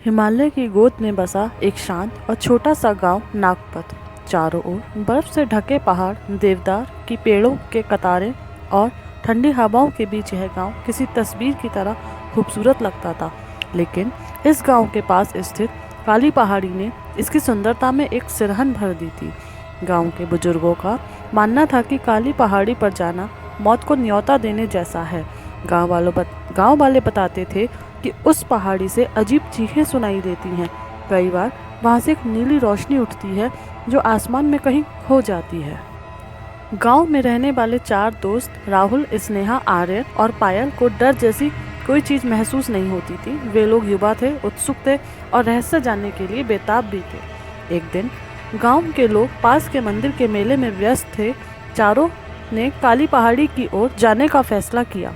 हिमालय की गोद में बसा एक शांत और छोटा सा गांव नागपत। चारों ओर बर्फ से ढके पहाड़, देवदार की पेड़ों के कतारें और ठंडी हवाओं के बीच यह गांव किसी तस्वीर की तरह खूबसूरत लगता था। लेकिन इस गांव के पास स्थित काली पहाड़ी ने इसकी सुंदरता में एक सिरहन भर दी थी। गांव के बुजुर्गों का मानना था कि काली पहाड़ी पर जाना मौत को न्योता देने जैसा है। गांव वाले बताते थे कि उस पहाड़ी से अजीब चीखें सुनाई देती हैं। कई बार वहां से एक नीली रोशनी उठती है जो आसमान में कहीं खो जाती है। गांव में रहने वाले 4 दोस्त राहुल, स्नेहा, आर्यन और पायल को डर जैसी कोई चीज महसूस नहीं होती थी। वे लोग युवा थे, उत्सुक थे और रहस्य जानने के लिए बेताब भी थे। एक दिन गांव के लोग पास के मंदिर के मेले में व्यस्त थे। चारों ने काली पहाड़ी की ओर जाने का फैसला किया।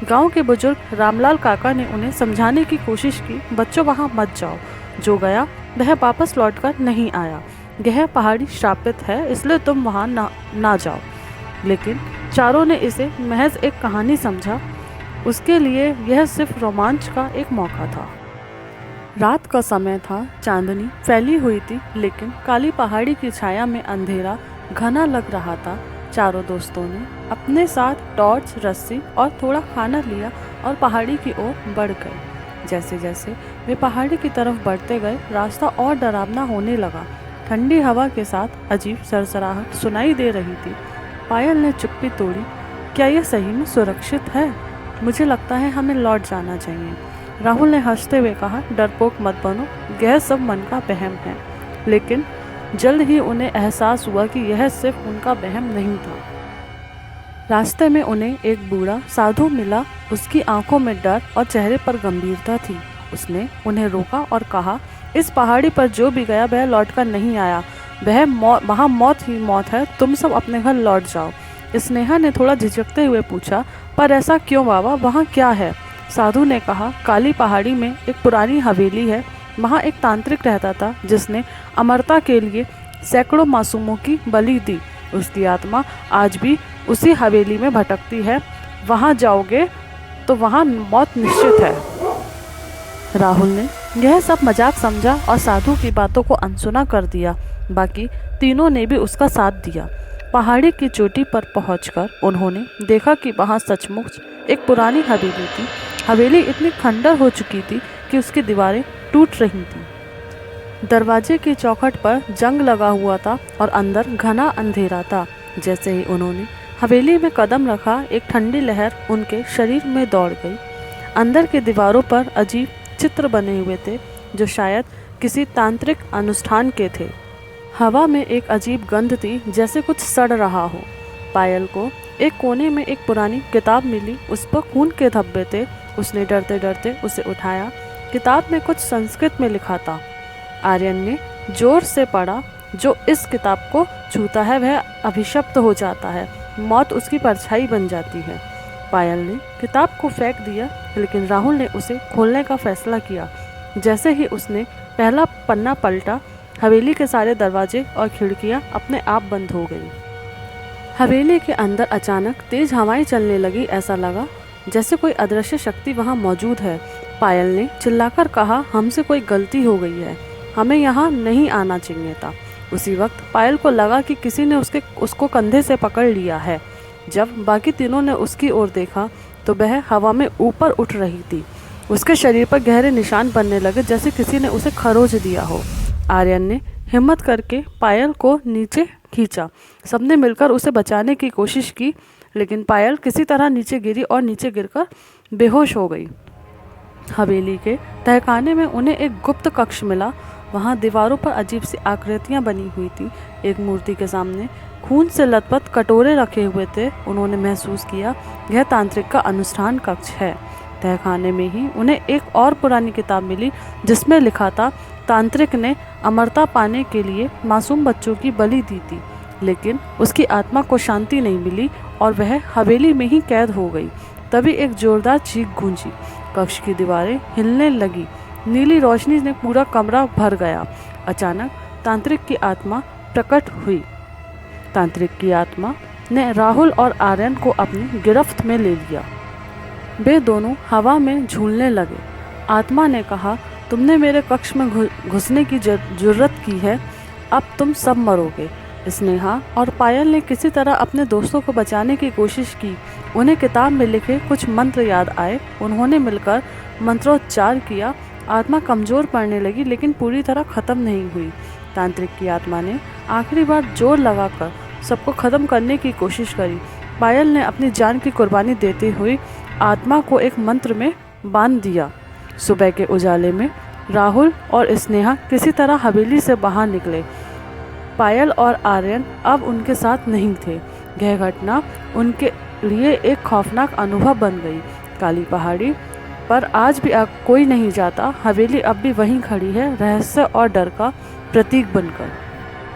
गांव के बुजुर्ग रामलाल काका ने उन्हें समझाने की कोशिश की, बच्चों वहां मत जाओ, जो गया वह वापस लौटकर नहीं आया। यह पहाड़ी श्रापित है, इसलिए तुम वहां ना जाओ। लेकिन चारों ने इसे महज एक कहानी समझा। उसके लिए यह सिर्फ रोमांच का एक मौका था। रात का समय था, चांदनी फैली हुई थी, लेकिन काली पहाड़ी की छाया में अंधेरा घना लग रहा था। चारों दोस्तों ने अपने साथ टॉर्च, रस्सी और थोड़ा खाना लिया और पहाड़ी की ओर बढ़ गए। जैसे जैसे वे पहाड़ी की तरफ बढ़ते गए, रास्ता और डरावना होने लगा। ठंडी हवा के साथ अजीब सरसराहट सुनाई दे रही थी। पायल ने चुप्पी तोड़ी, क्या यह सही में सुरक्षित है? मुझे लगता है हमें लौट जाना चाहिए। राहुल ने हंसते हुए कहा, डरपोक मत बनो, यह सब मन का वहम है। लेकिन जल्द ही उन्हें एहसास हुआ कि यह सिर्फ उनका वहम नहीं था। रास्ते में उन्हें एक बूढ़ा साधु मिला। उसकी आंखों में डर और चेहरे पर गंभीरता थी। उसने उन्हें रोका और कहा, इस पहाड़ी पर जो भी गया वह लौटकर नहीं आया। वहाँ मौत ही मौत है। तुम सब अपने घर लौट जाओ। स्नेहा ने थोड़ा झिझकते हुए पूछा, पर ऐसा क्यों बाबा, वहाँ क्या है? साधु ने कहा, काली पहाड़ी में एक पुरानी हवेली है। वहाँ एक तांत्रिक रहता था जिसने अमरता के लिए सैकड़ों मासूमों की बलि दी। उसकी आत्मा आज भी उसी हवेली में भटकती है। वहाँ जाओगे तो वहाँ मौत निश्चित है। राहुल ने यह सब मजाक समझा और साधु की बातों को अनसुना कर दिया। बाकी तीनों ने भी उसका साथ दिया। पहाड़ी की चोटी पर पहुंचकर उन्होंने देखा कि वहाँ सचमुच एक पुरानी हवेली थी। हवेली इतनी खंडर हो चुकी थी कि उसकी दीवारें टूट रही थीं। दरवाजे की चौखट पर जंग लगा हुआ था और अंदर घना अंधेरा था। जैसे ही उन्होंने हवेली में कदम रखा, एक ठंडी लहर उनके शरीर में दौड़ गई। अंदर की दीवारों पर अजीब चित्र बने हुए थे जो शायद किसी तांत्रिक अनुष्ठान के थे। हवा में एक अजीब गंध थी, जैसे कुछ सड़ रहा हो। पायल को एक कोने में एक पुरानी किताब मिली। उस पर खून के धब्बे थे। उसने डरते डरते उसे उठाया। किताब में कुछ संस्कृत में लिखा था। आर्यन ने जोर से पढ़ा, जो इस किताब को छूता है वह अभिशप्त हो जाता है, मौत उसकी परछाई बन जाती है। पायल ने किताब को फेंक दिया, लेकिन राहुल ने उसे खोलने का फैसला किया। जैसे ही उसने पहला पन्ना पलटा, हवेली के सारे दरवाजे और खिड़कियां अपने आप बंद हो गई। हवेली के अंदर अचानक तेज हवाएं चलने लगी। ऐसा लगा जैसे कोई अदृश्य शक्ति वहां मौजूद है। पायल ने चिल्लाकर कहा, हमसे कोई गलती हो गई है, हमें यहाँ नहीं आना चाहिए था। उसी वक्त पायल को लगा कि किसी ने उसको कंधे से पकड़ लिया है। जब बाकी तीनों ने उसकी ओर देखा तो वह हवा में ऊपर उठ रही थी। उसके शरीर पर गहरे निशान बनने लगे, जैसे किसी ने उसे खरोच दिया हो। आर्यन ने हिम्मत करके पायल को नीचे खींचा। सबने मिलकर उसे बचाने की कोशिश की, लेकिन पायल किसी तरह नीचे गिरी और नीचे गिरकर बेहोश हो गई। हवेली के तहखाने में उन्हें एक गुप्त कक्ष मिला। वहाँ दीवारों पर अजीब सी आकृतियाँ बनी हुई थी। एक मूर्ति के सामने खून से लथपथ कटोरे रखे हुए थे। उन्होंने महसूस किया, यह तांत्रिक का अनुष्ठान कक्ष है। तहखाने में ही उन्हें एक और पुरानी किताब मिली जिसमें लिखा था, तांत्रिक ने अमरता पाने के लिए मासूम बच्चों की बलि दी थी, लेकिन उसकी आत्मा को शांति नहीं मिली और वह हवेली में ही कैद हो गई। तभी एक जोरदार चीख गूंजी। कक्ष की दीवारें हिलने लगी। नीली रोशनी ने पूरा कमरा भर गया। अचानक तांत्रिक की आत्मा प्रकट हुई। तांत्रिक की आत्मा ने राहुल और आर्यन को अपनी गिरफ्त में ले लिया। वे दोनों हवा में झूलने लगे। आत्मा ने कहा, तुमने मेरे कक्ष में घुसने की जुर्रत की है, अब तुम सब मरोगे। स्नेहा और पायल ने किसी तरह अपने दोस्तों को बचाने की कोशिश की। उन्हें किताब में लिखे कुछ मंत्र याद आए। उन्होंने मिलकर मंत्रोच्चार किया। आत्मा कमज़ोर पड़ने लगी, लेकिन पूरी तरह ख़त्म नहीं हुई। तांत्रिक की आत्मा ने आखिरी बार जोर लगाकर सबको ख़त्म करने की कोशिश करी। पायल ने अपनी जान की कुर्बानी देते हुए आत्मा को एक मंत्र में बांध दिया। सुबह के उजाले में राहुल और स्नेहा किसी तरह हवेली से बाहर निकले। पायल और आर्यन अब उनके साथ नहीं थे। यह घटना उनके लिए एक खौफनाक अनुभव बन गई। काली पहाड़ी पर आज भी कोई नहीं जाता। हवेली अब भी वहीं खड़ी है, रहस्य और डर का प्रतीक बनकर।